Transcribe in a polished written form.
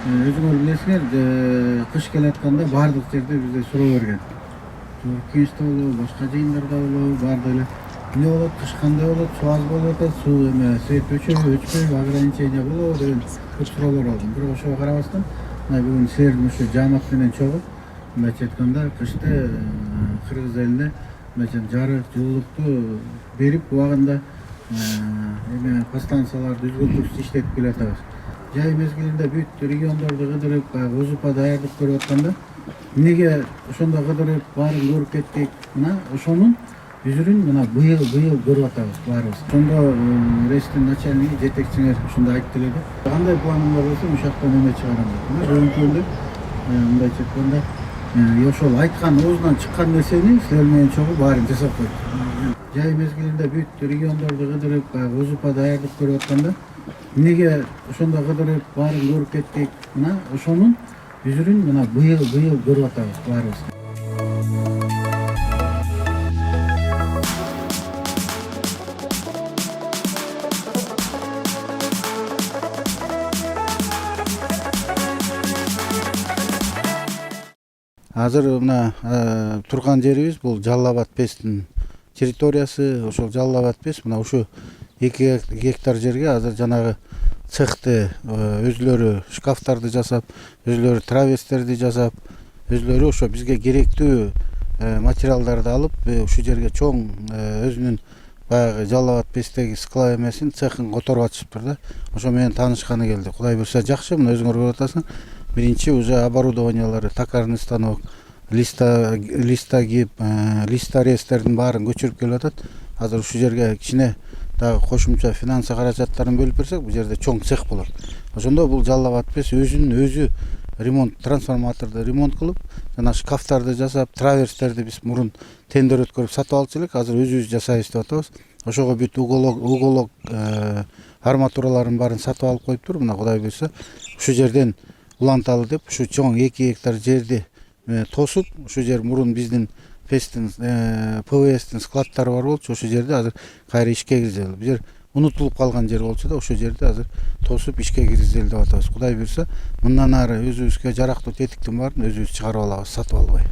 Өзүңөр билесиңер, кыш келатканда баардык жерде бизде суроо берген. Кеңеште болобу, башка жыйындарда болобу, баардык эле эмне болот, кыш кандай болот, суу аз болуп атат, суу эме свет өчөбү, өчпөйбү, ограничение болобу деген көп суроолор алдым. Бирок ошого карабастан, мына бүгүн силердин ушу жаамат менен чогуу, мындайча айтканда, кышты кыргыз элине мындайча жарык, жылуулукту берип, убагында эме подстанцияларды үзгүлтүксүз иштетип келатабыз. Жай мезгилинде бүт региондорду кыдырып, ОЗУПа даярдык көрүп атканда, эмнеге ошондо кыдырып, баарын көрүп кеттик. Мына ошонун үзүрүн мына быйыл көрүп атабыз баарыбыз. Ошондо рейстин начальниги, жетекчиңер ушундай айтты эле да. Кандай планың бар болсо, ушактан эме чыгарам деп. Мына бүгүнкү күндө мындайча айтканда, ошол айткан оозунан чыккан нерсени силер менен чогуу баарын жасап койдук. Жай мезгилинде бүт региондорду кыдырып, ОЗУПа даярдык көрүп атканда, эмнеге ошондо кыдырып, баарын көрүп кеттик. Мына ошонун үзүрүн мына быйыл көрүп атабыз баарыбыз. Азыр мына турган жерибиз бул Жалал Абад ПЭСтин территориясы. Ошол Жалал Абад ПЭС мына ушу 2 гектар жерге азыр жанагы цехты өзүлөрү шкафтарды жасап, өзүлөрү траверстерди жасап, өзүлөрү ошо бизге керектүү материалдарды алып, ушу жерге чоң өзүнүн баягы Жалал Абад ПЭСтеги склад эмесин, цехин которуп атышыптыр да. Ошо менен таанышканы келди. Кудай буйрса жакшы. Мына өзүңөр көрүп атасыңар. Биринчи уже оборудованиялары, токарный станок, листогиб, листорезтердин баарын көчүрүп келип атат. Азыр ушул жерге кичине дагы кошумча финансы каражаттарын бөлүп берсек, бул жерде чоң цех болот. Ошондо бул Жалал Абад ПЭС өзү ремонт, трансформаторду ремонт кылып, жана шкафтарды жасап, траверстерди биз мурун тендер өткөрүп сатып алчу элек, азыр өзүбүз жасайбыз деп атабыз. Ошого бүт уголок арматураларын баарын сатып алып коюптур. Мына Кудай буйрса ушу жерден уланталы деп, ушу чоң 2 гектар жерди тосуп, ушу жер мурун биздин ПЭСтин, ПВСтин складдары бар болчу. Ошол жерде азыр кайра ишке киргизели. Бул жер унутулуп калган жер болчу да, ошол жерде азыр тосуп ишке киргизели деп атабыз. Кудай буйрса, мындан ары өзүбүзгө жарактуу тетиктин баарын өзүбүз чыгарып алабыз, сатып албай.